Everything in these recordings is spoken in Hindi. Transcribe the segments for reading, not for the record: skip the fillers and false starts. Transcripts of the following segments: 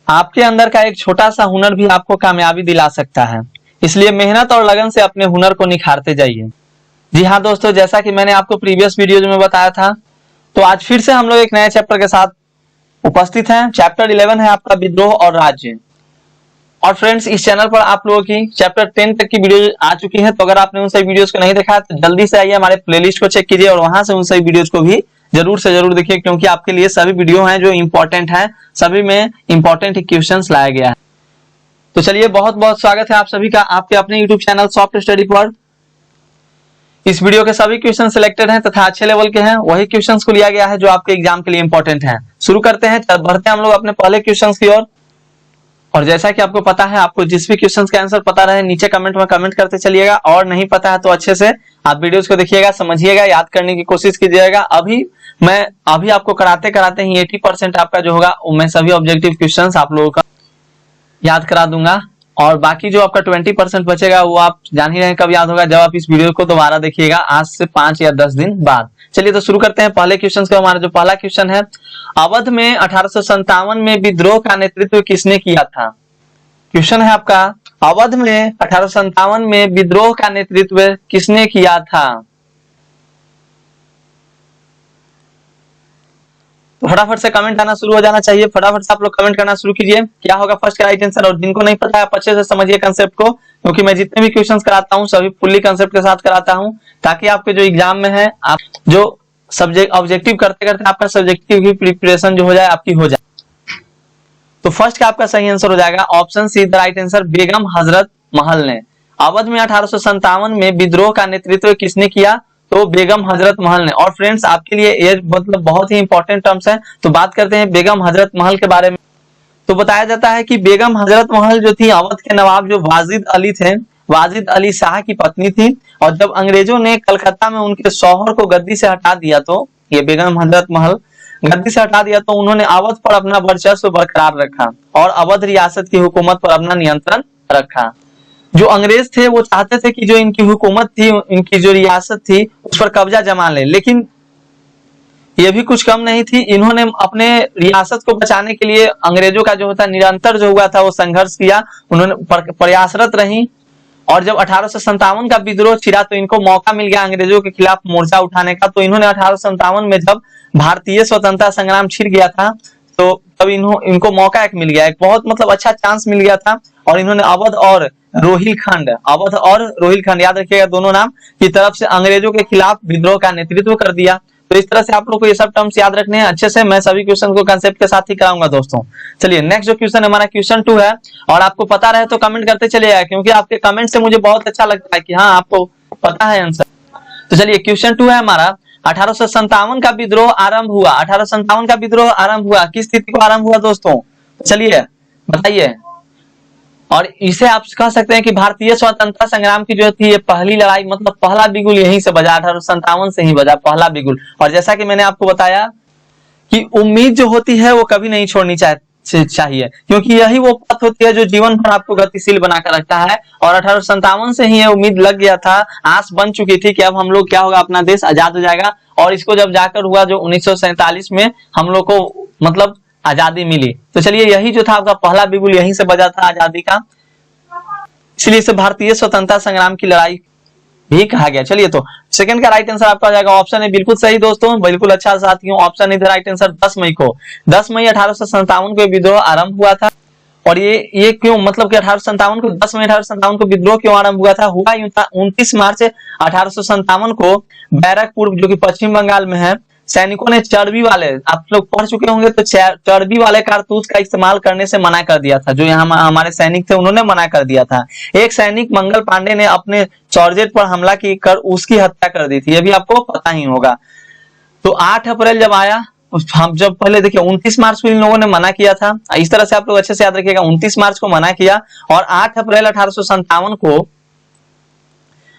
आपके अंदर का एक छोटा सा हुनर भी आपको कामयाबी दिला सकता है, इसलिए मेहनत और लगन से अपने हुनर को निखारते जाइए। जी हाँ दोस्तों, जैसा कि मैंने आपको प्रीवियस वीडियोज में बताया था, तो आज फिर से हम लोग एक नए चैप्टर के साथ उपस्थित हैं। चैप्टर 11 है आपका विद्रोह और राज्य। और फ्रेंड्स, इस चैनल पर आप लोगों की चैप्टर 10 तक की वीडियो आ चुकी है, तो अगर आपने उन सभी वीडियोस को नहीं देखा तो जल्दी से आइए हमारे प्लेलिस्ट को चेक कीजिए और वहां से उन सभी वीडियोस को भी जरूर से जरूर देखिए, क्योंकि आपके लिए सभी वीडियो हैं जो इंपॉर्टेंट हैं, सभी में इंपॉर्टेंट क्वेश्चंस लाया गया है। तो चलिए, बहुत बहुत स्वागत है आप सभी का आपके अपने यूट्यूब चैनल सॉफ्ट स्टडी पर। इस वीडियो के सभी क्वेश्चन सिलेक्टेड हैं तथा अच्छे लेवल के हैं, वही क्वेश्चंस को लिया गया है जो आपके एग्जाम के लिए इंपॉर्टेंट हैं। शुरू करते हैं, बढ़ते हैं हम लोग अपने पहले क्वेश्चंस की ओर। और जैसा कि आपको पता है, आपको जिस भी क्वेश्चंस का आंसर पता रहे नीचे कमेंट में कमेंट करते चलिएगा, और नहीं पता है तो अच्छे से आप वीडियोस को देखिएगा, समझिएगा, याद करने की कोशिश कीजिएगा। अभी आपको कराते कराते ही 80% आपका जो होगा मैं सभी ऑब्जेक्टिव क्वेश्चंस आप लोगों का याद करा दूंगा, और बाकी जो आपका 20% बचेगा वो आप जान ही रहे कब याद होगा, जब आप इस वीडियो को दोबारा देखिएगा आज से 5 या 10 दिन बाद। चलिए तो शुरू करते हैं पहले क्वेश्चन को। हमारा जो पहला क्वेश्चन है, अवध में 1857 में विद्रोह का नेतृत्व किसने किया था? क्वेश्चन है आपका, अवध में 1857 में विद्रोह का नेतृत्व किसने किया था? तो फटाफट से कमेंट आना शुरू हो जाना चाहिए, फटाफट से आप लोग कमेंट करना शुरू कीजिए, क्या होगा फर्स्ट का राइट आंसर। और जिनको नहीं पता है आप अच्छे से समझिए कंसेप्ट को, क्योंकि मैं जितने भी क्वेश्चंस कराता हूं सभी फुल्ली कंसेप्ट के साथ कराता हूं, ताकि आपके जो एग्जाम में है आप जो सब्जेक्ट ऑब्जेक्टिव करते करते आपका सब्जेक्टिव की प्रिपरेशन जो हो जाए आपकी हो जाए। तो फर्स्ट का आपका सही आंसर हो जाएगा option C the right answer, Begum Hazrat Mahal ने। अवध में 1857 में विद्रोह का नेतृत्व किसने किया? तो बेगम हजरत महल ने। और फ्रेंड्स, आपके लिए ये मतलब बहुत ही इंपॉर्टेंट टर्म्स है, तो बात करते हैं बेगम हजरत महल के बारे में। तो बताया जाता है कि बेगम हजरत महल जो थी अवध के नवाब जो वाजिद अली थे, वाजिद अली शाह की पत्नी थी, और जब अंग्रेजों ने कलकत्ता में उनके शौहर को गद्दी से हटा दिया, तो ये बेगम हजरत महल गद्दी से हटा दिया, तो उन्होंने अवध पर अपना वर्चस्व बरकरार रखा और अवध रियासत की हुकूमत पर अपना नियंत्रण रखा। जो अंग्रेज थे वो चाहते थे कि जो इनकी हुकूमत थी, इनकी जो रियासत थी उस पर कब्जा जमा ले, लेकिन ये भी कुछ कम नहीं थी। इन्होंने अपने रियासत को बचाने के लिए अंग्रेजों का जो होता निरंतर जो हुआ था वो संघर्ष किया, उन्होंने प्रयासरत रही। और जब 1857 का विद्रोह छिड़ा तो इनको मौका मिल गया अंग्रेजों के खिलाफ मोर्चा उठाने का। तो इन्होंने 1857 में जब भारतीय स्वतंत्रता संग्राम छिड़ गया था, तो तब इनको मौका एक मिल गया, एक बहुत मतलब अच्छा चांस मिल गया था, और इन्होंने अवध और रोहिलखंड याद रखिएगा दोनों नाम की तरफ से अंग्रेजों के खिलाफ विद्रोह का नेतृत्व कर दिया। तो इस तरह से आप लोग को ये सब टर्म्स याद रखने हैं अच्छे से, मैं सभी क्वेश्चन को कंसेप्ट के साथ ही कराऊंगा दोस्तों। चलिए नेक्स्ट जो क्वेश्चन हमारा क्वेश्चन 2 है, और आपको पता रहे तो कमेंट करते चलिएगा, क्योंकि आपके कमेंट से मुझे बहुत अच्छा लगता है कि हाँ आपको पता है आंसर। तो चलिए क्वेश्चन 2 है हमारा, 1857 का विद्रोह आरंभ हुआ। 1857 का विद्रोह आरंभ हुआ, किस तिथि को आरंभ हुआ दोस्तों? चलिए बताइए। और इसे आप कह सकते हैं कि भारतीय स्वतंत्रता संग्राम की जो थी ये पहली लड़ाई, मतलब पहला बिगुल यहीं से बजा, 1857 से ही बजा पहला बिगुल। और जैसा कि मैंने आपको बताया कि उम्मीद जो होती है वो कभी नहीं छोड़नी चाहिए, क्योंकि यही वो पथ होती है जो जीवन भर आपको गतिशील बनाकर रखता है। और 1857 से ही ये उम्मीद लग गया था, आस बन चुकी थी कि अब हम लोग क्या होगा, अपना देश आजाद हो जाएगा। और इसको जब जाकर हुआ जो 1947 में हम लोग को मतलब आजादी मिली। तो चलिए यही जो था आपका पहला बिगुल यहीं से बजा था आजादी का, इसलिए इसे भारतीय स्वतंत्रता संग्राम की लड़ाई भी कहा गया। चलिए तो सेकंड का राइट आंसर आपका हो जाएगा ऑप्शन है, बिल्कुल सही दोस्तों, बिल्कुल अच्छा साथियों, ऑप्शन इधर राइट आंसर 10 मई को। 10 मई 1857 को विद्रोह आरंभ हुआ था। और ये क्यों, मतलब कि 1857 को 10 मई 1857 को विद्रोह क्यों आरंभ हुआ था? हुआ यूं था, 29 मार्च 1857 को बैरकपुर जो कि पश्चिम बंगाल में है, सैनिकों ने चर्बी वाले, आप लोग पढ़ चुके होंगे तो चर्बी वाले कारतूस का इस्तेमाल करने से मना कर दिया था। जो यहाँ हमारे सैनिक थे उन्होंने मना कर दिया था। एक सैनिक मंगल पांडे ने अपने जॉर्जेट पर हमला की कर उसकी हत्या कर दी थी, ये भी आपको पता ही होगा। तो 8 अप्रैल जब आया, हम जब पहले देखिए 29 मार्च को इन लोगों ने मना किया था, इस तरह से आप लोग अच्छे से याद रखिएगा, 29 मार्च को मना किया और 8 अप्रैल 1857 को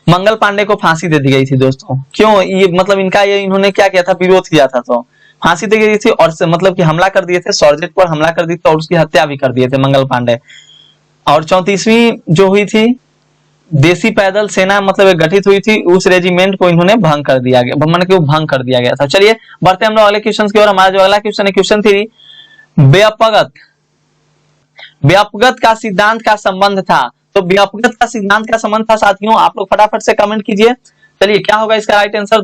मंगल पांडे को फांसी दे दी गई थी दोस्तों। क्यों? ये मतलब इनका ये इन्होंने क्या किया था, विरोध किया था, तो फांसी दे गई थी और मतलब कि हमला कर दिए थे, जॉर्जेट पर हमला कर दी थी और उसकी हत्या भी कर दिए थे मंगल पांडे। और 34वीं जो हुई थी देसी पैदल सेना मतलब गठित हुई थी, उस रेजिमेंट को इन्होंने भंग कर दिया गया, भंग कर दिया गया था। चलिए बढ़ते हम लोग अगले क्वेश्चन की ओर। हमारा जो अगला क्वेश्चन है क्वेश्चन 3, बेअपगत व्यापगत का सिद्धांत का संबंध था। तो व्यापगत का सिद्धांत का संबंध था साथियों, आप लोग फटाफट से कमेंट कीजिए। चलिए क्या होगा इसका राइट आंसर।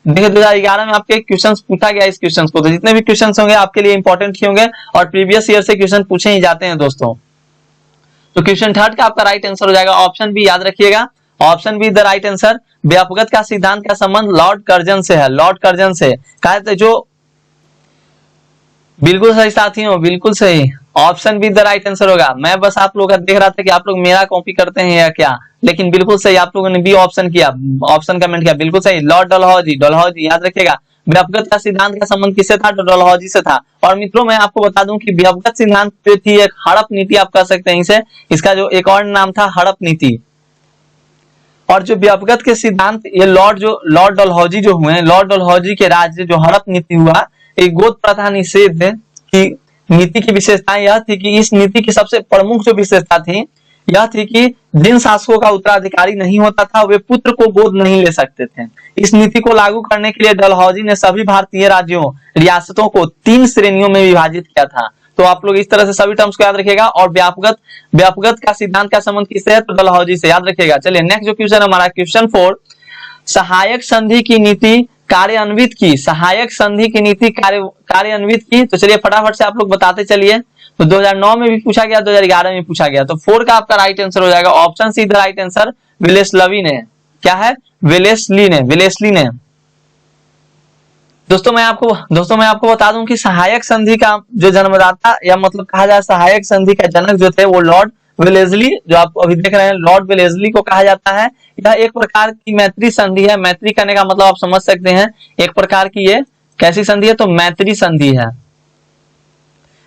देखिए 2011 में आपके क्वेश्चंस पूछा गया इस क्वेश्चन को, तो जितने भी क्वेश्चंस होंगे आपके लिए इंपॉर्टेंट ही होंगे और प्रीवियस ईयर से क्वेश्चन पूछे ही जाते हैं दोस्तों। तो क्वेश्चन थर्ड का आपका राइट आंसर हो जाएगा ऑप्शन बी, याद रखिएगा option B the right answer. व्यापगत का सिद्धांत का संबंध लॉर्ड कर्जन से है, लॉर्ड कर्जन से कहा था जो, बिल्कुल सही साथियों, बिल्कुल सही, option B the right answer होगा। मैं बस आप लोग का देख रहा था कि आप लोग मेरा कॉपी करते हैं या क्या, लेकिन बिल्कुल सही आप लोगों ने बी ऑप्शन किया, ऑप्शन कमेंट किया, बिल्कुल सही, लॉर्ड डलहौजी, डलहौजी याद रखिएगा। व्यापगत का सिद्धांत का संबंध किससे था, तो डलहौजी से था। और मित्रों मैं आपको बता दूं कि व्यापगत सिद्धांत जो थी एक हड़प नीति आप कह सकते हैं इसे, इसका जो एक और नाम था हड़प नीति। और जो व्यापगत के सिद्धांत ये लॉर्ड डलहौजी जो हुए, लॉर्ड डलहौजी के राज्य जो हड़प नीति हुआ, एक गोद प्रथा निषेध की नीति की विशेषता यह थी कि इस नीति की सबसे प्रमुख जो विशेषता थी यह थी कि जिन शासकों का उत्तराधिकारी नहीं होता था वे पुत्र को गोद नहीं ले सकते थे। इस नीति को लागू करने के लिए डलहौजी ने सभी भारतीय राज्यों रियासतों को 3 श्रेणियों में विभाजित किया था। तो आप लोग इस तरह से सभी टर्म्स को याद रखिएगा। और व्यापगत का सिद्धांत का संबंध किससे है, तो डलहौजी से, याद रखिएगा। चलिए नेक्स्ट जो क्वेश्चन हमारा क्वेश्चन 4, सहायक संधि की नीति कार्यान्वित की, सहायक संधि की नीति कार्यान्वित की। तो चलिए फटाफट से आप लोग बताते चलिए। तो 2009 में भी पूछा गया, 2011 में पूछा गया। तो 4 का आपका राइट आंसर हो जाएगा option C the right answer, Wellesley ने। क्या है, विलेस्ली ने। दोस्तों मैं आपको बता दूं कि सहायक संधि का जो जन्मदाता या मतलब कहा जाए सहायक संधि का जनक जो थे वो लॉर्ड वेलेस्ली, जो आप अभी देख रहे हैं लॉर्ड वेलेस्ली को कहा जाता है। यह एक प्रकार की मैत्री संधि है। मैत्री करने का मतलब आप समझ सकते हैं, एक प्रकार की ये कैसी संधि है, तो मैत्री संधि है।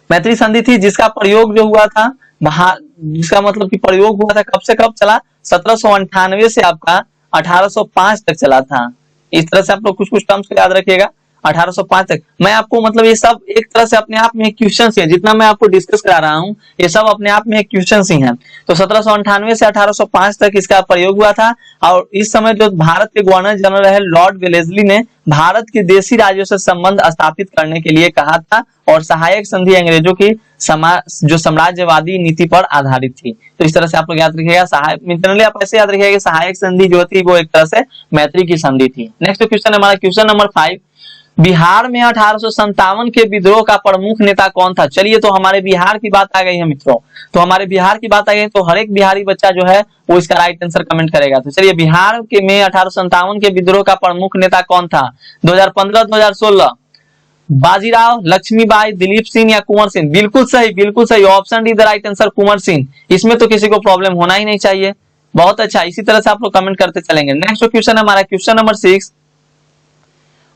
मैत्री संधि थी जिसका प्रयोग जो हुआ था, जिसका मतलब कि प्रयोग हुआ था कब से कब चला, 1798 से आपका 1805 तक चला था। इस तरह से आप लोग कुछ टर्म्स को याद रखिएगा, 1805 तक। मैं आपको मतलब ये सब एक तरह से अपने आप में क्वेश्चन ही है, जितना मैं आपको डिस्कस करा रहा हूँ ये सब अपने आप में क्वेश्चन ही है। तो 1798 से 1805 तक इसका प्रयोग हुआ था। और इस समय जो भारत के गवर्नर जनरल है लॉर्ड वेलेस्ली ने भारत के देशी राज्यों से संबंध स्थापित करने के लिए कहा था। और सहायक संधि अंग्रेजों की जो साम्राज्यवादी नीति पर आधारित थी। तो इस तरह से आप लोग याद रखिएगा, सहायक आप ऐसे याद रखिएगा कि सहायक संधि जो थी वो एक तरह से मैत्री की संधि थी। नेक्स्ट क्वेश्चन हमारा क्वेश्चन नंबर 5, बिहार में 1857 के विद्रोह का प्रमुख नेता कौन था। चलिए तो हमारे बिहार की बात आ गई है मित्रों, तो हमारे बिहार की बात आ गई, तो हर एक बिहारी बच्चा जो है वो इसका राइट आंसर कमेंट करेगा। तो चलिए बिहार के में 1857 के विद्रोह का प्रमुख नेता कौन था, 2015-2016, बाजीराव, लक्ष्मीबाई, दिलीप सिंह या कुंवर सिंह। बिल्कुल सही, option D the right answer, Kunwar Singh. इसमें तो किसी को प्रॉब्लम होना ही नहीं चाहिए। बहुत अच्छा, इसी तरह से आप लोग कमेंट करते चलेंगे। नेक्स्ट क्वेश्चन हमारा क्वेश्चन नंबर 6,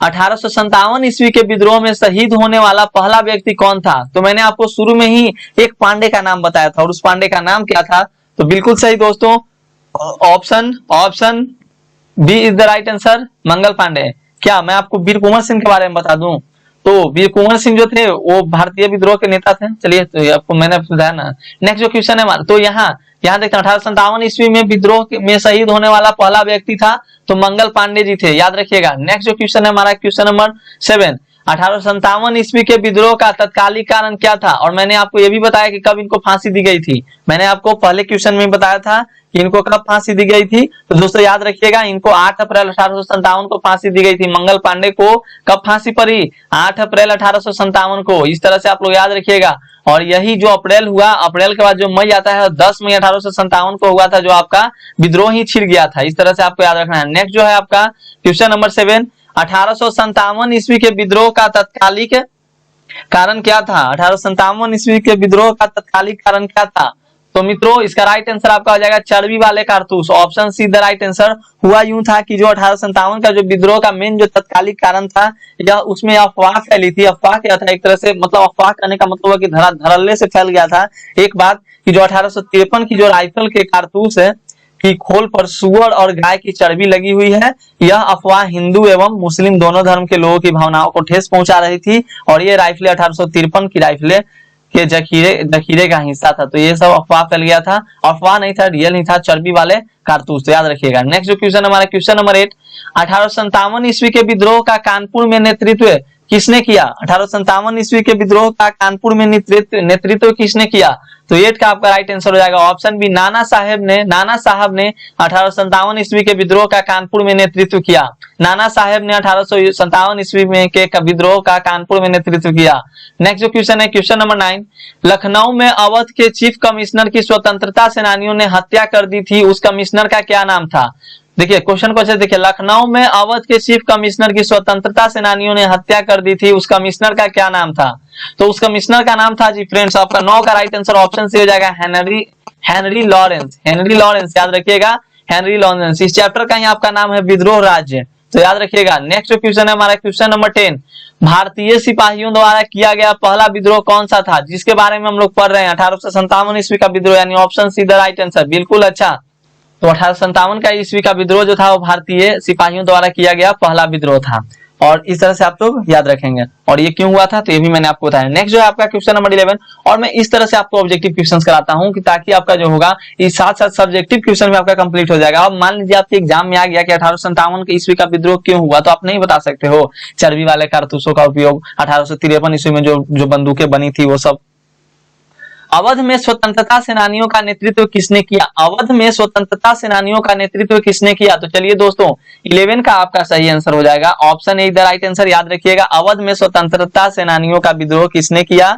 1857 ईस्वी के विद्रोह में शहीद होने वाला पहला व्यक्ति कौन था। तो मैंने आपको शुरू में ही एक पांडे का नाम बताया था और उस पांडे का नाम क्या था, तो बिल्कुल सही दोस्तों, option B is the right answer, Mangal Pandey. क्या मैं आपको वीर कुंवर सिंह के बारे में बता दूं, तो वीर कुंवर सिंह जो थे वो भारतीय विद्रोह के नेता थे। चलिए तो आपको मैंने बताया ना। नेक्स्ट जो क्वेश्चन है हमारा, तो यहाँ देखते हैं 1857 ईस्वी में विद्रोह में शहीद होने वाला पहला व्यक्ति था तो मंगल पांडे जी थे, याद रखिएगा। नेक्स्ट जो क्वेश्चन है हमारा क्वेश्चन नंबर 7, 1857 ईस्वी के विद्रोह का तत्कालिक कारण क्या था। और मैंने आपको ये भी बताया कि कब इनको फांसी दी गई थी। मैंने आपको पहले क्वेश्चन में बताया था कि इनको कब फांसी दी गई थी। तो दोस्तों याद रखिएगा, इनको 8 अप्रैल 1857 को फांसी दी गई थी। मंगल पांडे को कब फांसी पड़ी, 8 अप्रैल 1857 को। इस तरह से आप लोग याद रखिएगा। और यही जो अप्रैल हुआ, अप्रैल के बाद जो मई आता है 10 मई 1857 को हुआ था, जो आपका विद्रोह ही छिड़ गया था। इस तरह से आपको याद रखना है। नेक्स्ट जो है आपका क्वेश्चन नंबर 7, 1857 ईस्वी के विद्रोह का तत्कालिक कारण क्या था। 1857 ईस्वी के विद्रोह का तत्कालिक कारण क्या था, तो मित्रों इसका राइट आंसर आपका हो जाएगा चर्बी वाले कारतूस, option C the right answer. हुआ यूं था कि जो 1857 का जो विद्रोह का मेन जो तत्कालिक कारण था, यह उसमें अफवाह फैली थी। अफवाह क्या था, एक तरह से मतलब अफवाह करने का मतलब है कि धड़ल्ले से फैल गया था एक बात कि जो 1853 की जो राइफल के कारतूस है की खोल पर सुअर और गाय की चर्बी लगी हुई है, यह अफवाह हिंदू एवं मुस्लिम दोनों धर्म के लोगों की भावनाओं को ठेस पहुंचा रही थी। और ये राइफलें 1853 की राइफलें के जखीरे का हिस्सा था। तो ये सब अफवाह फैल गया था, अफवाह नहीं था, रियल नहीं था, चर्बी वाले कारतूस। तो याद रखिएगा। नेक्स्ट जो क्वेश्चन हमारा क्वेश्चन नंबर 8, 1857 ईस्वी के विद्रोह का कानपुर में नेतृत्व किसने किया? 1857 ईस्वी के विद्रोह का कानपुर में नेतृत्व किसने किया? तो 8 का आपका राइट आंसर हो जाएगा ऑप्शन बी, नाना साहब ने 1857 ईस्वी के विद्रोह का कानपुर में नेतृत्व किया। नाना साहब ने 1857 ईस्वी में के विद्रोह का कानपुर में नेतृत्व किया। नेक्स्ट जो क्वेश्चन है क्वेश्चन नंबर 9, लखनऊ में अवध के चीफ कमिश्नर की स्वतंत्रता सेनानियों ने हत्या कर दी थी, उस कमिश्नर का क्या नाम था? देखिए क्वेश्चन को अच्छे देखिए, लखनऊ में अवध के चीफ कमिश्नर की स्वतंत्रता सेनानियों ने हत्या कर दी थी, उस कमिश्नर का क्या नाम था? तो उस कमिश्नर का नाम था जी फ्रेंड्स, आपका 9 का राइट आंसर ऑप्शन सी हो जाएगा हेनरी लॉरेंस, याद रखिएगा हेनरी लॉरेंस। इस चैप्टर का ही आपका नाम है विद्रोह राज्य, तो याद रखिएगा। नेक्स्ट जो क्वेश्चन है हमारा क्वेश्चन नंबर 10, भारतीय सिपाहियों द्वारा किया गया पहला विद्रोह कौन सा था, जिसके बारे में हम लोग पढ़ रहे हैं? 1857 ईस्वी का विद्रोह, यानी option C the right answer, बिल्कुल अच्छा। तो 1857 का ईस्वी का विद्रोह जो था वो भारतीय सिपाहियों द्वारा किया गया पहला विद्रोह था, और इस तरह से आप लोग याद रखेंगे। और ये क्यों हुआ था तो ये भी मैंने आपको बताया। नेक्स्ट जो है आपका क्वेश्चन नंबर 11, और मैं इस तरह से आपको ऑब्जेक्टिव क्वेश्चंस कराता हूं कि ताकि आपका जो होगा इस साथ साथ सब्जेक्टिव क्वेश्चन भी आपका कंप्लीट हो जाएगा। अब मान लीजिए आपके एग्जाम में आ गया कि 1857 के ईस्वी का विद्रोह क्यों हुआ, तो आप नहीं बता सकते हो। चर्बी वाले कारतूसों का उपयोग, 1853 ईस्वी में जो बंदूकें बनी थी वो सब। अवध में स्वतंत्रता सेनानियों का नेतृत्व किसने किया? अवध में स्वतंत्रता सेनानियों का नेतृत्व किसने किया? तो चलिए दोस्तों 11 का आपका सही आंसर हो जाएगा option A the right answer, याद रखिएगा। अवध में स्वतंत्रता सेनानियों का विद्रोह किसने किया?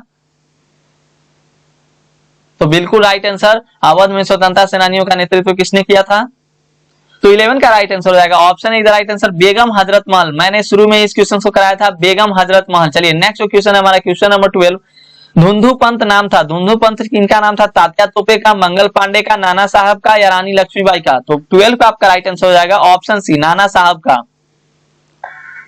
तो बिल्कुल राइट आंसर, अवध में स्वतंत्रता सेनानियों का नेतृत्व किसने किया था? तो 11 का राइट आंसर हो जाएगा option A the right answer, Begum Hazrat Mahal. मैंने शुरू में इस क्वेश्चन को कराया था, बेगम हजरत महल। चलिए नेक्स्ट क्वेश्चन है हमारा क्वेश्चन नंबर 12, धुंधु पंत नाम था, धुंधु पंत किनका नाम था? तात्या तोपे का, मंगल पांडे का, नाना साहब का या रानी लक्ष्मीबाई का? तो 12 का आपका राइट आंसर हो जाएगा ऑप्शन सी, नाना साहब का।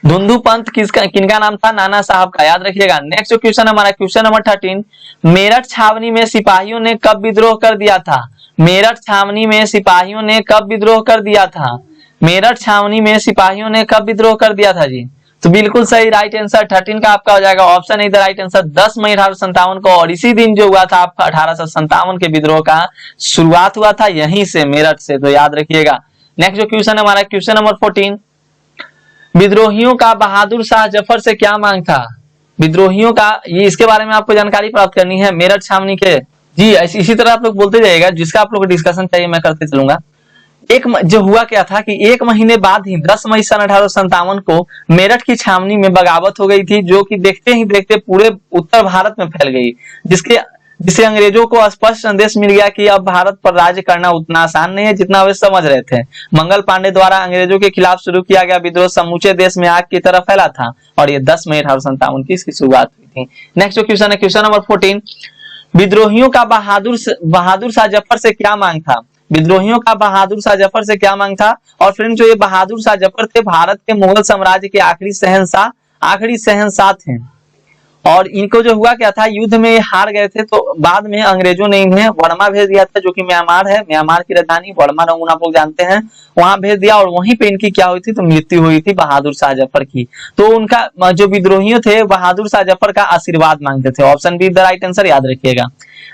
धुंधु पंत किनका नाम था? नाना साहब का, याद रखिएगा। नेक्स्ट क्वेश्चन हमारा क्वेश्चन नंबर 13, मेरठ छावनी में सिपाहियों ने कब विद्रोह कर दिया था? मेरठ छावनी में सिपाहियों ने कब विद्रोह कर दिया था? मेरठ छावनी में सिपाहियों ने कब विद्रोह कर दिया था जी? तो बिल्कुल सही राइट आंसर 13 का आपका हो जाएगा option A the right answer, 10 मई 1857 को। और इसी दिन जो हुआ था आपका 1857 के विद्रोह का शुरुआत हुआ था यहीं से, मेरठ से, तो याद रखिएगा। नेक्स्ट जो क्वेश्चन है हमारा क्वेश्चन नंबर 14, विद्रोहियों का बहादुर शाह जफर से क्या मांग था? विद्रोहियों का, ये इसके बारे में आपको जानकारी प्राप्त करनी है मेरठ छावनी के जी। इसी तरह आप लोग बोलते जाइएगा, जिसका आप लोग डिस्कशन चाहिए मैं करते चलूंगा। जो हुआ क्या था कि 1 महीने बाद ही 10 मई सन 1857 को मेरठ की छावनी में बगावत हो गई थी, जो कि देखते ही देखते पूरे उत्तर भारत में फैल गई, जिससे अंग्रेजों को स्पष्ट संदेश मिल गया कि अब भारत पर राज्य करना उतना आसान नहीं है जितना वे समझ रहे थे। मंगल पांडे द्वारा अंग्रेजों के खिलाफ शुरू किया गया विद्रोह समूचे देश में आग की तरह फैला था, और ये 10 मई 1857 की इसकी शुरुआत हुई थी। नेक्स्ट जो क्वेश्चन है क्वेश्चन नंबर 14, विद्रोहियों का बहादुर शाह जफर से क्या मांग था? विद्रोहियों का बहादुर शाह जफर से क्या मांग था? और फ्रेंड जो ये बहादुर शाह जफर थे भारत के मुगल साम्राज्य के आखिरी शहंशाह थे, और इनको जो हुआ क्या था, युद्ध में हार गए थे, तो बाद में अंग्रेजों ने इन्हें वर्मा भेज दिया था, जो कि म्यांमार है, म्यांमार की राजधानी वर्मा रंगून आप लोग जानते हैं, वहां भेज दिया, और वहीं पे इनकी क्या हुई थी, तो मृत्यु हुई थी बहादुर शाह जफर की। तो उनका जो विद्रोही थे बहादुर शाह जफर का आशीर्वाद मांगते थे, option B the right answer, याद रखिएगा।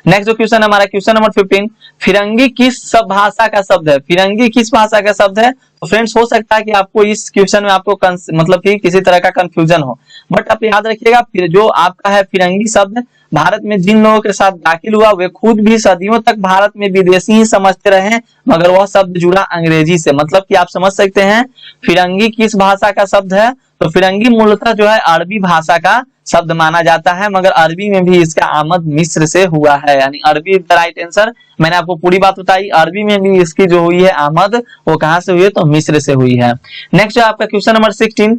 नेक्स्ट जो क्वेश्चन हमारा क्वेश्चन नंबर 15, फिरंगी किस भाषा का शब्द है? फिरंगी किस भाषा का शब्द है? तो फ्रेंड्स हो सकता है कि आपको इस क्वेश्चन में आपको मतलब कि किसी तरह का कंफ्यूजन हो, बट आप याद रखिएगा फिर जो आपका है फिरंगी शब्द भारत में जिन लोगों के साथ दाखिल हुआ वे खुद भी सदियों तक भारत में विदेशी ही समझते रहे, मगर वह शब्द जुड़ा अंग्रेजी से। मतलब कि आप समझ सकते हैं फिरंगी किस भाषा का शब्द है, तो फिरंगी मूलतः जो है अरबी भाषा का शब्द माना जाता है, मगर अरबी में भी इसका आमद मिस्र से हुआ है, यानी अरबी द राइट आंसर। मैंने आपको पूरी बात बताई, अरबी में भी इसकी जो हुई है आमद वो कहां से हुई है, तो मिस्र से हुई है। नेक्स्ट है आपका क्वेश्चन नंबर 16,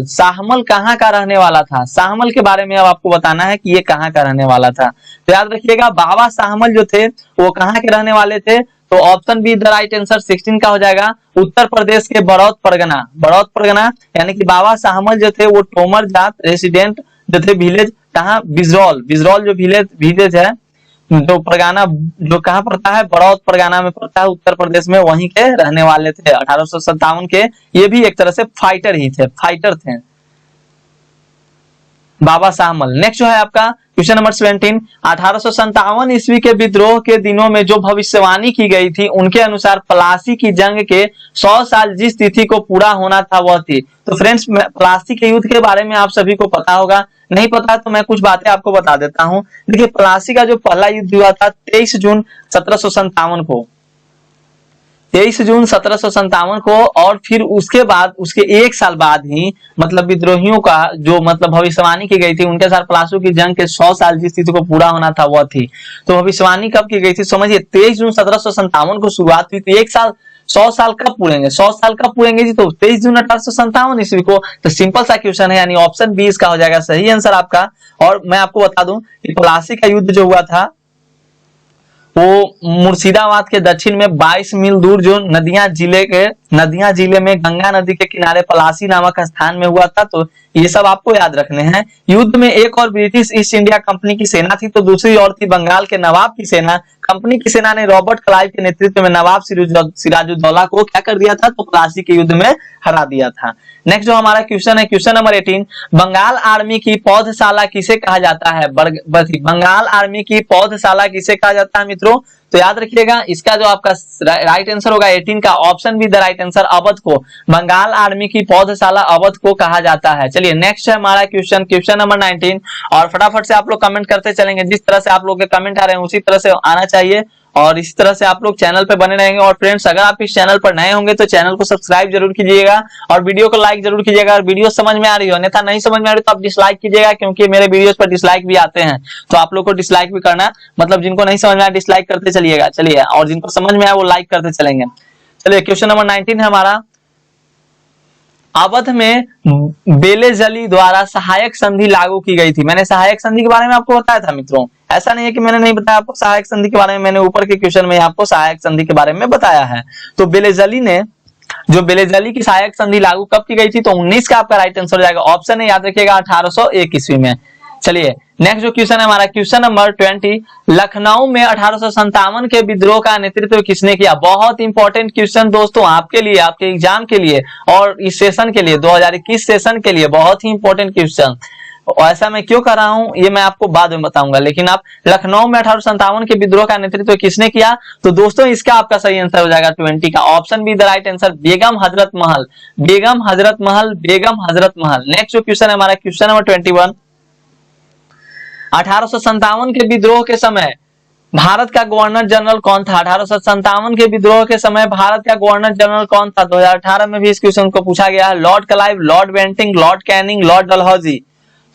शाहमल कहाँ का रहने वाला था? शाहमल के बारे में अब आपको बताना है कि ये कहाँ का रहने वाला था। तो याद रखिएगा बाबा शाहमल जो थे वो कहाँ के रहने वाले थे, तो option B the right answer 16 का हो जाएगा, उत्तर प्रदेश के बड़ौत परगना, यानी कि बाबा शाहमल जो थे वो तोमर जात रेसिडेंट जो थे विलेज, कहाँ, बिजरौल जो विलेज है, जो परगाना जो कहाँ पड़ता है, बड़ौत परगाना में पड़ता है उत्तर प्रदेश में, वहीं के रहने वाले थे 1857 के। ये भी एक तरह से फाइटर थे। बाबा शाहमल। नेक्स्ट जो है आपका क्वेश्चन नंबर 17, 1857 ईस्वी के विद्रोह के दिनों में जो भविष्यवाणी की गई थी उनके अनुसार प्लासी की जंग के 100 साल जिस तिथि को पूरा होना था वह थी। तो फ्रेंड्स, प्लासी के युद्ध के बारे में आप सभी को पता होगा, नहीं पता तो मैं कुछ बातें आपको बता देता हूं। देखिए, प्लासी का जो पहला युद्ध हुआ था 23 जून 1757 को, 23 जून 1757 को, और फिर उसके बाद उसके एक साल बाद ही मतलब विद्रोहियों का जो मतलब भविष्यवाणी की गई थी उनके साथ प्लासी की जंग के 100 साल जिस तिथि को पूरा होना था वह थी। तो भविष्यवाणी कब की गई थी समझिए, 23 जून 1757 को शुरुआत हुई थी। एक साल 100 साल कब पूरेंगे, 100 साल कब पूरेंगे जी, तो 23 जून 1857 ईस्वी को। तो सिंपल सा क्वेश्चन है, यानी ऑप्शन बी इसका हो जाएगा सही आंसर आपका। और मैं आपको बता दूं कि प्लासी का युद्ध जो हुआ था वो मुर्शिदाबाद के दक्षिण में 22 मील दूर जो नदियां जिले में गंगा नदी के किनारे पलासी नामक स्थान में हुआ था। तो ये सब आपको याद रखने हैं। युद्ध में एक और ब्रिटिश ईस्ट इंडिया कंपनी की सेना थी, तो दूसरी ओर थी बंगाल के नवाब की सेना। कंपनी की सेना ने रॉबर्ट क्लाइव के नेतृत्व में नवाब सिराजुद्दौला को क्या कर दिया था, तो प्लासी के युद्ध में हरा दिया था। नेक्स्ट जो हमारा क्वेश्चन है, क्वेश्चन नंबर 18, बंगाल आर्मी की पौधशाला किसे कहा जाता है? बंगाल आर्मी की पौधशाला किसे कहा जाता है मित्रों? तो याद रखिएगा, इसका जो आपका राइट आंसर होगा 18 का option B the right answer, Awadh को बंगाल आर्मी की पौधशाला अवध को कहा जाता है। चलिए नेक्स्ट है हमारा क्वेश्चन, क्वेश्चन नंबर 19, और फटाफट से आप लोग कमेंट करते चलेंगे। जिस तरह से आप लोग के कमेंट आ रहे हैं उसी तरह से आना चाहिए, और इसी तरह से आप लोग चैनल पे बने रहेंगे। और फ्रेंड्स, अगर आप इस चैनल पर नए होंगे तो चैनल को सब्सक्राइब जरूर कीजिएगा और वीडियो को लाइक जरूर कीजिएगा। और वीडियो समझ में आ रही हो, अन्यथा नहीं समझ में आ रही तो आप डिसलाइक कीजिएगा, क्योंकि मेरे वीडियोस पर डिसलाइक भी आते हैं। तो आप लोग को डिसलाइक भी करना, मतलब जिनको नहीं समझ में आया डिसलाइक करते चलिएगा। चलिए, और जिनको समझ में आया वो लाइक करते चलेंगे। चलिए, क्वेश्चन नंबर 19 है हमारा, अवध में बेलेजली द्वारा सहायक संधि लागू की गई थी। मैंने सहायक संधि के बारे में आपको बताया था मित्रों, ऐसा नहीं है कि मैंने नहीं बताया आपको सहायक संधि के बारे में। मैंने ऊपर के क्वेश्चन में आपको सहायक संधि के बारे में बताया है। तो बेलेजली की सहायक संधि लागू कब की गई थी? तो 19 का आपका राइट आंसर हो जाएगा। ऑप्शन है, याद रखिएगा, 1801 ईस्वी में। चलिए नेक्स्ट जो क्वेश्चन है हमारा, क्वेश्चन नंबर 20, लखनऊ में 1857 के विद्रोह का नेतृत्व किसने किया? बहुत इंपॉर्टेंट क्वेश्चन दोस्तों आपके लिए, आपके एग्जाम के लिए और इस सेशन के लिए, 2021 सेशन के लिए बहुत ही इंपॉर्टेंट क्वेश्चन। ऐसा मैं क्यों कर रहा हूं ये मैं आपको बाद में बताऊंगा, लेकिन आप लखनऊ में 1857 के विद्रोह का नेतृत्व किसने किया? तो दोस्तों इसका आपका सही आंसर हो जाएगा 20 का option B the right answer, Begum Hazrat Mahal. Begum Hazrat Mahal, Begum Hazrat Mahal. Next जो क्वेश्चन है हमारा, क्वेश्चन नंबर 21, 1857 के विद्रोह के समय भारत का गवर्नर जनरल कौन था? 1857 के विद्रोह के समय भारत का गवर्नर जनरल कौन था? 2018 में भी इस क्वेश्चन को पूछा गया है। Lord Clive, Lord Bentinck, Lord Canning, Lord Dalhousie.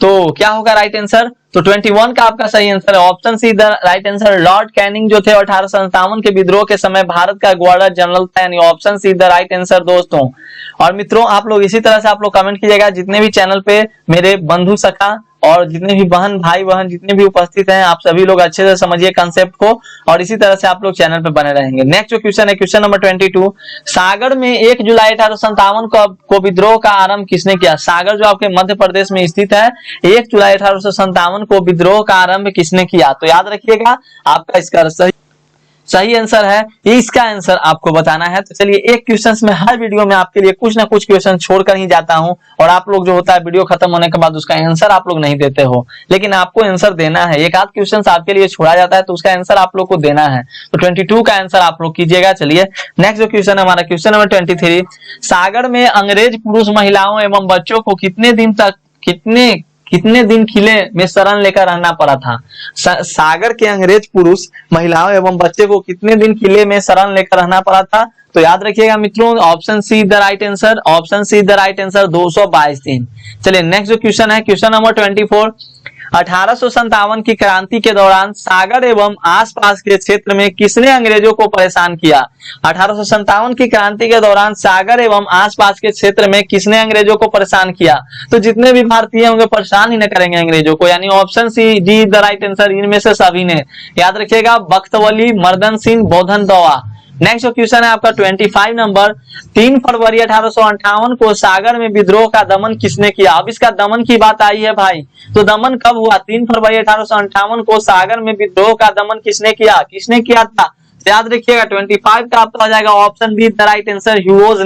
तो क्या होगा राइट आंसर? तो 21 का आपका सही आंसर है, option C the right answer. Lord Canning जो थे 1857 के विद्रोह के समय भारत का गवर्नर जनरल था, यानी option C the right answer दोस्तों। और मित्रों, आप लोग इसी तरह से आप लोग कमेंट कीजिएगा, जितने भी चैनल पे मेरे बंधु सखा और जितने भी बहन भाई बहन जितने भी उपस्थित हैं, आप सभी लोग अच्छे से समझिए कंसेप्ट को, और इसी तरह से आप लोग चैनल पे बने रहेंगे। नेक्स्ट जो क्वेश्चन है, क्वेश्चन नंबर 22, सागर में 1 जुलाई 1857 को विद्रोह का आरंभ किसने किया? सागर जो आपके मध्य प्रदेश में स्थित है, 1 जुलाई 1857 को विद्रोह का आरंभ किसने किया? तो याद रखिएगा, आपका इसका सही आंसर है, ये इसका आंसर आपको बताना है। तो चलिए, एक क्वेश्चन में हर वीडियो में आपके लिए कुछ ना कुछ क्वेश्चन छोड़कर ही जाता हूं, और आप लोग जो होता है वीडियो खत्म होने के बाद उसका आंसर आप लोग नहीं देते हो, लेकिन आपको आंसर देना है। एक आध क्वेश्चन आपके लिए छोड़ा जाता है तो उसका आंसर आप लोग को देना है। तो 22 का आंसर आप लोग कीजिएगा। चलिए नेक्स्ट जो क्वेश्चन है हमारा, क्वेश्चन नंबर 23, सागर में अंग्रेज पुरुष महिलाओं एवं बच्चों को कितने दिन किले में शरण लेकर रहना पड़ा था? सागर के अंग्रेज पुरुष महिलाओं एवं बच्चे को कितने दिन किले में शरण लेकर रहना पड़ा था? तो याद रखिएगा मित्रों, option C the right answer, option C the right answer, 222 दिन। चलिए नेक्स्ट जो क्वेश्चन है, क्वेश्चन नंबर 24, 1857 की क्रांति के दौरान सागर एवं आसपास के क्षेत्र में किसने अंग्रेजों को परेशान किया? 1857 की क्रांति के दौरान सागर एवं आसपास के क्षेत्र में किसने अंग्रेजों को परेशान किया? तो जितने भी भारतीय होंगे परेशान ही न करेंगे अंग्रेजों को, यानी option C D the right answer, इनमें से सभी ने। याद रखिएगा, बख्तवली, मर्दन सिंह, बोधन दवा। नेक्स्ट जो क्वेश्चन है आपका 25 नंबर, 3 फरवरी 1858 को सागर में विद्रोह का दमन किसने किया? अब इसका दमन की बात आई है भाई, तो दमन कब हुआ? 3 फरवरी 1858 को सागर में विद्रोह का दमन किसने किया? किसने किया था? याद रखिएगा 25 का आपका हो जाएगा option B the right answer, heroes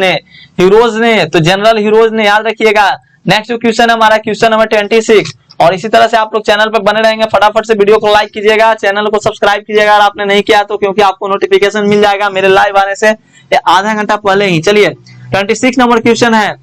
ने, तो जनरल हीरोज ने, याद रखिएगा। नेक्स्ट जो क्वेश्चन है हमारा, क्वेश्चन नंबर 26, और इसी तरह से आप लोग चैनल पर बने रहेंगे। फटाफट से वीडियो को लाइक कीजिएगा, चैनल को सब्सक्राइब कीजिएगा अगर आपने नहीं किया तो, क्योंकि आपको नोटिफिकेशन मिल जाएगा मेरे लाइव आने से आधा घंटा पहले ही। चलिए 26 नंबर क्वेश्चन है,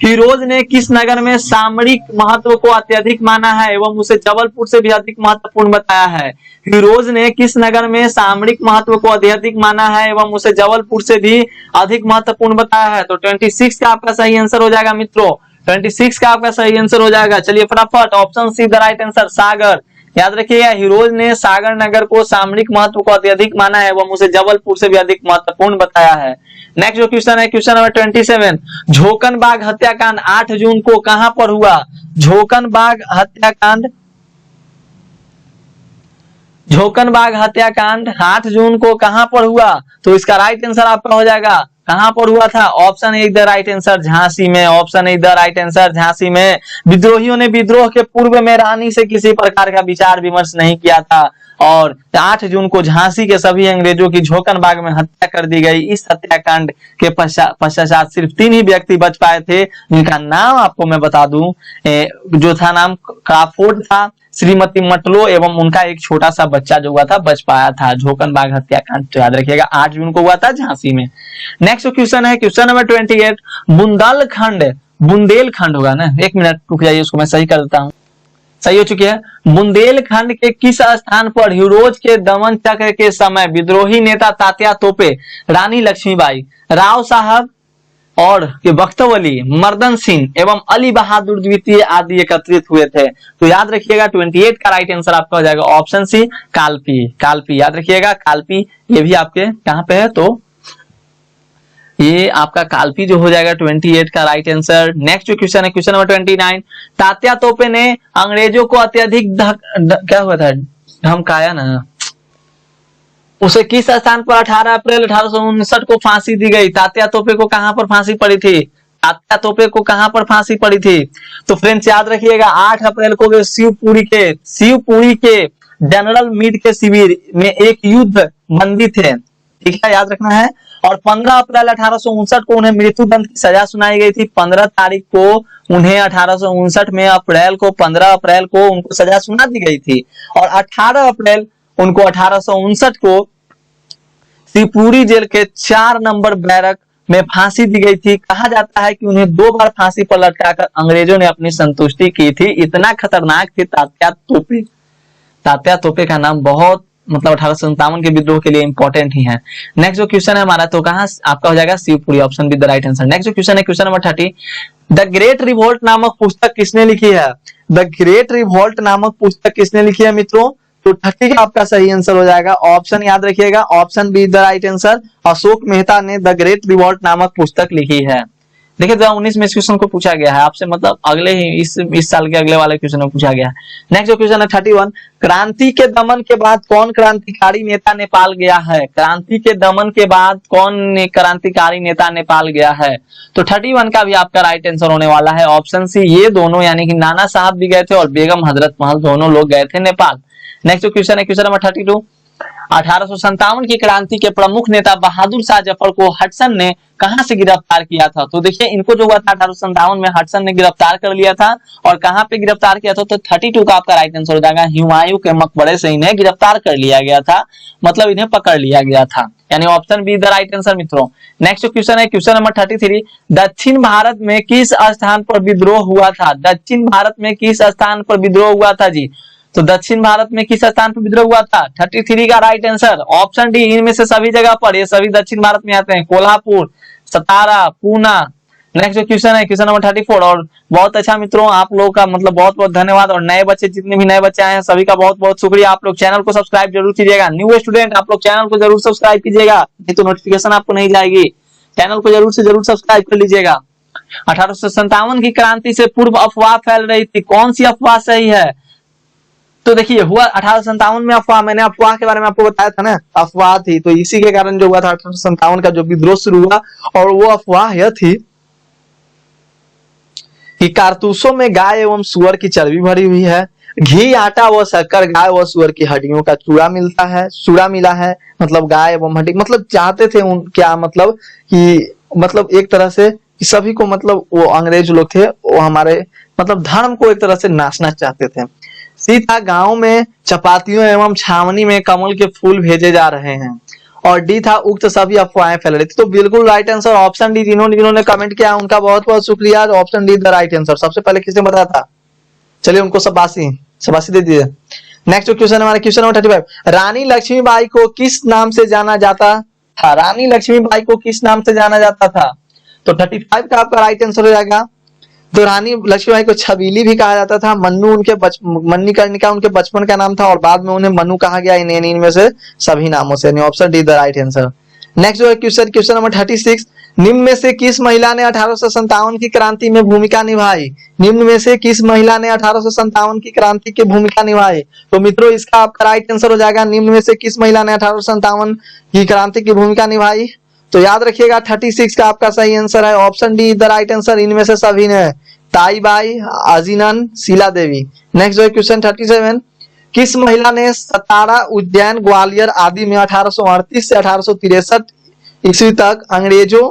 हीरोज ने किस नगर में सामरिक महत्व को अत्यधिक माना है एवं उसे जबलपुर से भी अधिक महत्वपूर्ण बताया है? हीरोज ने किस नगर में सामरिक महत्व को अत्यधिक माना है एवं उसे जबलपुर से भी अधिक महत्वपूर्ण बताया है? तो 26 का आपका सही आंसर हो जाएगा मित्रों, 26 का आपका सही आंसर हो जाएगा। चलिए फटाफट option C the right answer, Sagar. याद रखिएगा, हीरोज ने सागर नगर को सामरिक महत्व को अत्यधिक माना है एवं उसे जबलपुर से भी अधिक महत्वपूर्ण बताया है। नेक्स्ट जो क्वेश्चन है, क्वेश्चन नंबर 27, झोकनबाग हत्याकांड 8 जून को कहां पर हुआ? झोकनबाग हत्याकांड 8 जून को कहां पर हुआ? तो इसका राइट आंसर आपका हो जाएगा, कहां पर हुआ था? Option A the right answer, Jhansi में। Option A the right answer, Jhansi में। विद्रोहियों ने विद्रोह के पूर्व में रानी से किसी प्रकार का विचार विमर्श नहीं किया था और 8 जून को झांसी के सभी अंग्रेजों की झोकनबाग में हत्या कर दी गई। इस हत्याकांड के पश्चात सिर्फ 3 ही व्यक्ति बच पाए थे, जिनका नाम आपको मैं बता दूं, जो था नाम क्राफोर्ड था, श्रीमती मटलो एवं उनका एक छोटा सा बच्चा जो हुआ था बच पाया था। झोकनबाग हत्याकांड तो याद रखिएगा 8 जून को हुआ था झांसी में। नेक्स्ट क्वेश्चन है, क्वेश्चन नंबर 28, बुंदेलखंड होगा ना, 1 मिनट रुक जाइए, उसको मैं सही कर देता हूँ। सही हो चुकी है। बुंदेलखंड के किस स्थान पर हीरोज के दमन चक्र के समय विद्रोही नेता तात्या तोपे, रानी लक्ष्मीबाई, राव साहब और बख्तवली, मर्दन सिंह एवं अली बहादुर द्वितीय आदि एकत्रित हुए थे? तो याद रखिएगा 28 का राइट आंसर आपका हो जाएगा ऑप्शन सी, कालपी। कालपी याद रखिएगा, कालपी ये भी आपके कहां पे है, तो ये आपका कालपी जो हो जाएगा 28 का राइट आंसर। नेक्स्ट जो क्वेश्चन है, क्वेश्चन नंबर 29, तात्या तोपे ने अंग्रेजों को अत्यधिक क्या हुआ था, धमकाया ना, उसे किस स्थान पर 18 अप्रैल 1859 को फांसी दी गई? तात्या तोपे को कहां पर फांसी पड़ी थी? तात्या तोपे को कहां पर फांसी पड़ी थी? तो फ्रेंड्स याद रखिएगा 8 अप्रैल को वे शिवपुरी के जनरल मीट के शिविर में एक युद्ध बंदी थे, ठीक है, याद रखना है। और 15 अप्रैल 1859 को उन्हें मृत्युदंड की सजा सुनाई गई थी। 15 तारीख को उन्हें 1859 में 15 अप्रैल को उनको सजा सुना दी गई थी और 18 अप्रैल उनको 1859 को शिवपुरी जेल के 4 नंबर बैरक में फांसी दी गई थी। कहा जाता है कि उन्हें 2 बार फांसी पर लटकाकर अंग्रेजों ने अपनी संतुष्टि की थी। इतना खतरनाक थे तात्या तोपे। तात्या तोपे का नाम बहुत मतलब 1857 के विद्रोह के लिए इंपॉर्टेंट ही है। नेक्स्ट जो क्वेश्चन है हमारा, तो कहां आपका हो जाएगा Shivpuri, option B the right answer. Next जो क्वेश्चन है, question number 30, the great revolt नामक पुस्तक किसने लिखी है? द ग्रेट रिवोल्ट नामक पुस्तक किसने लिखी है मित्रों? तो 30 का आपका सही आंसर हो जाएगा, ऑप्शन याद रखिएगा, option B the right answer, Ashok Mehta ने द ग्रेट रिवोल्ट नामक पुस्तक लिखी है। देखिए 2019 में इस क्वेश्चन को पूछा गया है आपसे, मतलब अगले ही इस साल के अगले वाले क्वेश्चन में पूछा गया है। नेक्स्ट जो क्वेश्चन है 31, क्रांति के दमन के बाद कौन क्रांतिकारी नेता नेपाल गया है? क्रांति के दमन के बाद कौन क्रांतिकारी नेता नेपाल गया है? तो 31 का भी आपका राइट आंसर होने वाला है ऑप्शन सी, ये दोनों, यानी कि नाना साहब भी गए थे और बेगम हजरत महल दोनों लोग गए थे नेपाल। नेक्स्ट जो क्वेश्चन है, क्वेश्चन नंबर 32, 1857 की क्रांति के प्रमुख नेता बहादुर शाह जफर को हडसन ने कहां से गिरफ्तार किया था? तो देखिए इनको जो हुआ था 1857 में हडसन ने गिरफ्तार कर लिया था और कहां पे गिरफ्तार किया था? तो 32 का आपका राइट आंसर हो जाएगा, हुमायूं के मकबरे से इन्हें गिरफ्तार कर लिया गया था, मतलब इन्हें पकड़ लिया गया था, यानी option B the right answer मित्रों। नेक्स्ट क्वेश्चन है, क्वेश्चन नंबर 33, दक्षिण भारत में किस स्थान पर विद्रोह हुआ था? दक्षिण भारत में किस स्थान पर विद्रोह हुआ था जी? तो दक्षिण भारत में किस स्थान पर विद्रोह हुआ था? 33 का राइट आंसर ऑप्शन डी, इनमें से सभी जगह पर, ये सभी दक्षिण भारत में आते हैं, कोल्हापुर, सतारा, पूना। नेक्स्ट जो क्वेश्चन है, क्वेश्चन नंबर 34, और बहुत अच्छा मित्रों, आप लोगों का मतलब बहुत बहुत धन्यवाद, और नए बच्चे जितने भी नए बच्चे आए हैं सभी का बहुत बहुत शुक्रिया। आप लोग चैनल को सब्सक्राइब जरूर कीजिएगा। न्यू स्टूडेंट आप लोग चैनल को जरूर सब्सक्राइब कीजिएगा, नहीं तो नोटिफिकेशन आपको नहीं जाएगी। चैनल को जरूर से जरूर सब्सक्राइब कर लीजिएगा। 1857 की क्रांति से पूर्व अफवाह फैल रही थी, कौन सी अफवाह सही है? तो देखिए हुआ 1857 में अफवाह, मैंने अफवाह के बारे में आपको बताया था ना, अफवाह थी, तो इसी के कारण जो हुआ था 1857 का जो विद्रोह शुरू हुआ, और वो अफवाह यह थी कि कारतूसों में गाय एवं सुअर की चर्बी भरी हुई है, घी, आटा व शक्कर गाय व सुअर की हड्डियों का चूड़ा मिला है, मतलब गाय एवं हड्डी, मतलब चाहते थे क्या मतलब कि मतलब एक तरह से सभी को मतलब वो अंग्रेज लोग थे वो हमारे मतलब धर्म को एक तरह से नाचना चाहते थे। सी था गांव में चपातियों एवं छावनी में कमल के फूल भेजे जा रहे हैं। और डी था उक्त सभी अफवाहें फैल रही थी। तो बिल्कुल राइट आंसर ऑप्शन डी। जिन्होंने कमेंट किया उनका बहुत बहुत शुक्रिया। Option D the right answer. सबसे पहले किसने बताया था? चलिए उनको शाबाशी दे दीजिए। नेक्स्ट क्वेश्चन हमारा क्वेश्चन नंबर 35। रानी लक्ष्मीबाई को किस नाम से जाना जाता था? रानी लक्ष्मीबाई को किस नाम से जाना जाता था? तो 35 का आपका राइट आंसर हो जाएगा। तो रानी लक्ष्मीबाई को छबीली भी कहा जाता था। मन्नू मणिकर्णिका उनके बचपन का नाम था और बाद में उन्हें मनु कहा गया इनमें से सभी नामों से। Option D the right answer. Next जो है क्वेश्चन नंबर 36। निम्न में से किस महिला ने 1857 की क्रांति में भूमिका निभाई? निम्न में से किस महिला ने 1857 की क्रांति की भूमिका निभाई? तो मित्रों इसका आपका राइट आंसर हो जाएगा। निम्न में से किस महिला ने 1857 की क्रांति की भूमिका निभाई? तो याद रखिएगा 36 का आपका सही आंसर है option D the right answer. इनमें से सभी ने ताईबाई, अजीनन, शीला देवी। नेक्स्ट जो है क्वेश्चन 37। किस महिला ने सतारा, उज्जैन, ग्वालियर आदि में 1838 से 1863 ईस्वी तक अंग्रेजों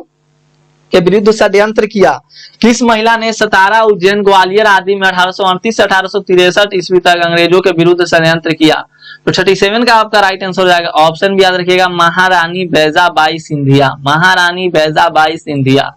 के विरुद्ध षड्यंत्र किया? किस महिला ने सतारा, उज्जैन, ग्वालियर आदि में 1838 से 1863 ईस्वी तक अंग्रेजों के विरुद्ध षड्यंत्र किया? तो 37 का आपका राइट आंसर हो जाएगा। ऑप्शन भी याद रखिएगा महारानी बैजाबाई सिंधिया। महारानी बैजाबाई सिंधिया।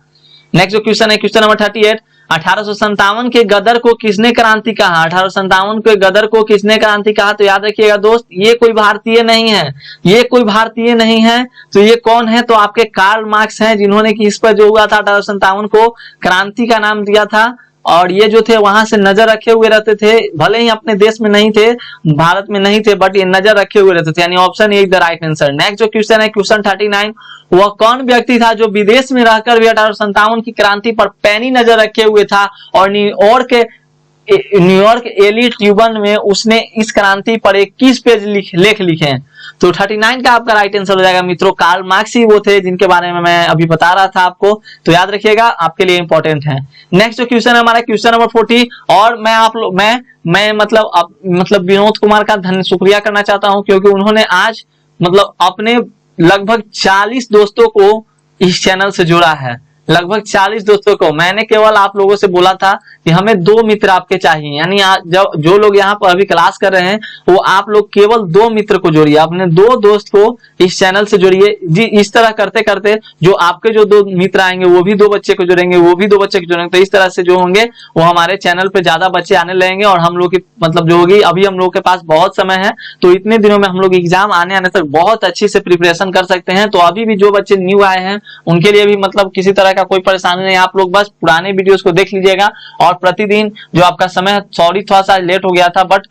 नेक्स्ट जो क्वेश्चन है क्वेश्चन नंबर 38। 1857 के गदर को किसने क्रांति कहा? 1857 के गदर को किसने क्रांति कहा? तो याद रखिएगा दोस्त ये कोई भारतीय नहीं है। ये कोई भारतीय नहीं है। तो ये कौन है? तो आपके कार्ल मार्क्स हैं जिन्होंने कि इस पर जो हुआ था 1857 को क्रांति का नाम दिया था। और ये जो थे वहां से नजर रखे हुए रहते थे। भले ही अपने देश में नहीं थे, भारत में नहीं थे, बट ये नजर रखे हुए रहते थे। यानी option A the right answer. Next जो क्वेश्चन है क्वेश्चन 39। वह कौन व्यक्ति था जो विदेश में रहकर भी 1857 की क्रांति पर पैनी नजर रखे हुए था और न्यूयॉर्क एली ट्यूबन में उसने इस क्रांति पर 21 पेज लेख लिखे हैं? तो 39 का आपका राइट आंसर हो जाएगा मित्रों। कार्ल मार्क्स ही वो थे जिनके बारे में मैं अभी बता रहा था आपको। तो याद रखिएगा आपके लिए इंपॉर्टेंट है। नेक्स्ट जो क्वेश्चन है हमारा क्वेश्चन नंबर 40। और मैं आप लोग मैं मतलब विनोद कुमार का शुक्रिया करना चाहता हूं क्योंकि उन्होंने आज मतलब अपने लगभग 40 दोस्तों को इस चैनल से जोड़ा है। लगभग 40 दोस्तों को। मैंने केवल आप लोगों से बोला था कि हमें 2 मित्र आपके चाहिए। यानी जो लोग यहाँ पर अभी क्लास कर रहे हैं वो आप लोग केवल 2 मित्र को जोड़िए। अपने 2 दोस्त को इस चैनल से जोड़िए जी। इस तरह करते करते जो आपके जो 2 मित्र आएंगे वो भी 2 बच्चे को जोड़ेंगे, वो भी 2 बच्चे को जोड़ेंगे। तो इस तरह से जो होंगे वो हमारे चैनल पे ज्यादा बच्चे आने लगेंगे और हम लोग की मतलब जो होगी अभी हम लोग के पास बहुत समय है। तो इतने दिनों में हम लोग एग्जाम आने तक बहुत अच्छी से प्रिपरेशन कर सकते हैं। तो अभी भी जो बच्चे न्यू आए हैं उनके लिए भी मतलब किसी तरह का कोई परेशानी नहीं। आप लोग बस पुराने वीडियोस को देख लीजिएगा और प्रतिदिन जो आपका समय, सॉरी थोड़ा सा लेट हो गया था, बट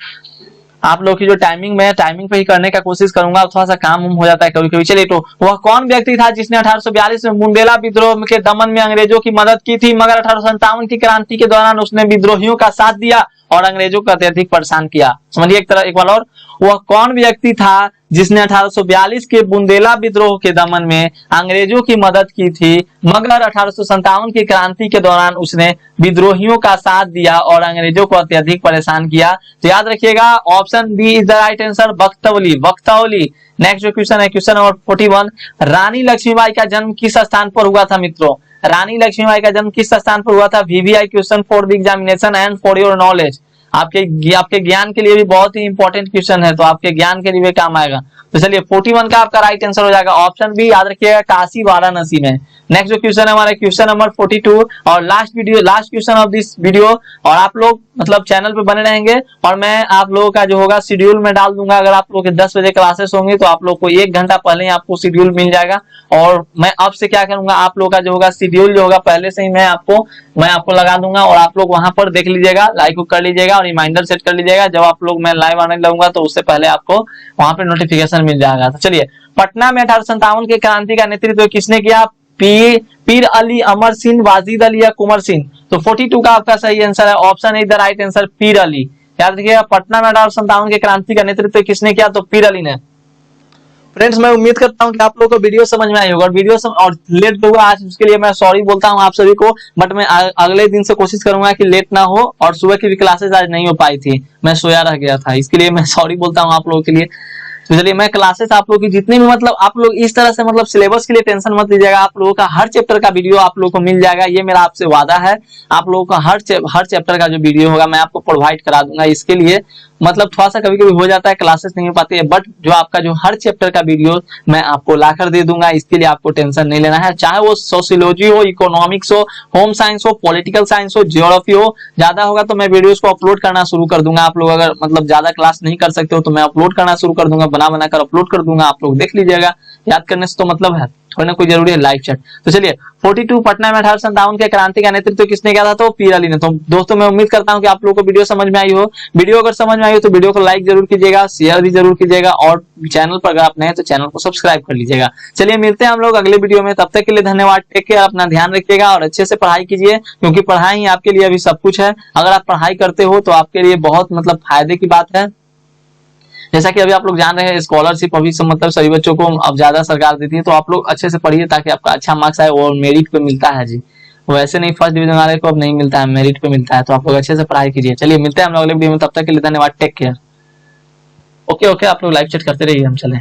आप लोग की जो टाइमिंग में टाइमिंग पे ही करने का कोशिश करूंगा। थोड़ा सा काम हो जाता है कभी कभी। चलिए तो वह कौन व्यक्ति था जिसने 1842 में बुंदेला विद्रोह के दमन में अंग्रेजों की मदद की थी मगर 1857 की क्रांति के दौरान उसने विद्रोहियों का साथ दिया और अंग्रेजों को अत्यधिक परेशान किया? समझिए एक बार और। वह कौन व्यक्ति था जिसने 1842 के बुंदेला विद्रोह के दमन में अंग्रेजों की मदद की थी मगर 1857 की क्रांति के दौरान उसने विद्रोहियों का साथ दिया और अंग्रेजों को अत्यधिक परेशान किया? तो याद रखिएगा option B is the right answer. Bakhtauli. Bakhtauli. Next जो क्वेश्चन है क्वेश्चन नंबर 41। रानी लक्ष्मीबाई का जन्म किस स्थान पर हुआ था मित्रों? रानी लक्ष्मीबाई का जन्म किस स्थान पर हुआ था? VVI question for the examination and for your knowledge. आपके ज्ञान के लिए भी बहुत ही इंपॉर्टेंट क्वेश्चन है। तो आपके ज्ञान के लिए भी काम आएगा। तो चलिए 41 का आपका राइट आंसर हो जाएगा ऑप्शन बी। याद रखिएगा काशी वाराणसी में। नेक्स्ट जो क्वेश्चन है हमारा क्वेश्चन नंबर 42 और last question of this video. और आप लोग मतलब चैनल पे बने रहेंगे और मैं आप लोगों का जो होगा शेड्यूल में डाल दूंगा। अगर आप लोग के 10 बजे क्लासेस होंगी तो आप लोग को 1 घंटा पहले ही आपको शेड्यूल मिल जाएगा। और मैं अब से क्या करूंगा, आप लोग का जो होगा शेड्यूल जो होगा पहले से ही मैं आपको लगा दूंगा और आप लोग वहां पर देख लीजिएगा, लाइक कर लीजिएगा और रिमाइंडर सेट कर लीजिएगा। जब आप लोग मैं लाइव आने लगूंगा तो उससे पहले आपको वहां पे नोटिफिकेशन मिल जाएगा। तो चलिए, पटना में 1857 की क्रांति का नेतृत्व किसने किया? पीर अली, अमर सिंह, वाजिद अली या कुंवर सिंह? तो 42 का आपका सही आंसर है option A the right answer, पीर अली। याद रखिएगा पटना में 1857 की क्रांति का नेतृत्व किसने किया? तो पीर अली ने। फ्रेंड्स, मैं उम्मीद करता हूं कि आप लोगों को वीडियो समझ में आई होगा और और लेट होगा आज, उसके लिए मैं सॉरी बोलता हूं आप सभी को। बट मैं अगले दिन से कोशिश करूंगा कि लेट ना हो। और सुबह की भी क्लासेस आज नहीं हो पाई थी, मैं सोया रह गया था, इसके लिए मैं सॉरी बोलता हूं आप लोगों के लिए। तो चलिए मैं क्लासेस आप लोग की जितने भी मतलब आप लोग इस तरह से मतलब सिलेबस के लिए टेंशन मत लीजिएगा, आप लोगों का हर चैप्टर का वीडियो आप लोगों को मिल जाएगा, ये मेरा आपसे वादा है। आप लोगों का हर चैप्टर का जो वीडियो होगा मैं आपको प्रोवाइड करा दूंगा। इसके लिए मतलब थोड़ा सा कभी कभी हो जाता है, क्लासेस नहीं हो पाती है, बट जो आपका जो हर चैप्टर का वीडियो मैं आपको लाकर दे दूंगा। इसके लिए आपको टेंशन नहीं लेना है, चाहे वो सोशियोलॉजी हो, इकोनॉमिक्स हो, होम साइंस हो, पॉलिटिकल साइंस हो, ज्योग्राफी हो। ज्यादा होगा तो मैं वीडियोस को अपलोड करना शुरू कर दूंगा। आप लोग अगर मतलब ज्यादा क्लास नहीं कर सकते हो तो मैं अपलोड करना शुरू कर दूंगा, बना बनाकर अपलोड कर दूंगा, आप लोग देख लीजिएगा। याद करने से तो मतलब है थोड़ी ना कोई जरूरी है लाइव चैट। तो चलिए 42 पटना में 1857 के क्रांति का नेतृत्व किसने किया था? तो पीर अली ने। तो दोस्तों मैं उम्मीद करता हूं कि आप लोगों को वीडियो समझ में आई हो। वीडियो अगर समझ में आई हो तो वीडियो को लाइक जरूर कीजिएगा, शेयर भी जरूर कीजिएगा, और चैनल पर अगर आप नए हैं तो चैनल को सब्सक्राइब कर लीजिएगा। चलिए मिलते हैं हम लोग अगले वीडियो में, तब तक के लिए धन्यवाद। टेक केयर, अपना ध्यान रखिएगा और अच्छे से पढ़ाई कीजिए, क्योंकि पढ़ाई ही आपके लिए अभी सब कुछ है। अगर आप पढ़ाई करते हो तो आपके लिए बहुत मतलब फायदे की बात है। जैसा कि अभी आप लोग जान रहे हैं स्कॉलरशिप अभी से मतलब सभी बच्चों को अब ज्यादा सरकार देती है, तो आप लोग अच्छे से पढ़िए ताकि आपका अच्छा मार्क्स आए। और मेरिट पे मिलता है जी, वैसे नहीं फर्स्ट डिवीजन वाले को अब नहीं मिलता है, मेरिट पे मिलता है। तो आप लोग अच्छे से पढ़ाई कीजिए। चलिए मिलते हैं हम लोग अगले वीडियो में, तब तक के लिए धन्यवाद। Take care. ओके ओके, आप लोग लाइव चैट करते रहिए, हम चले।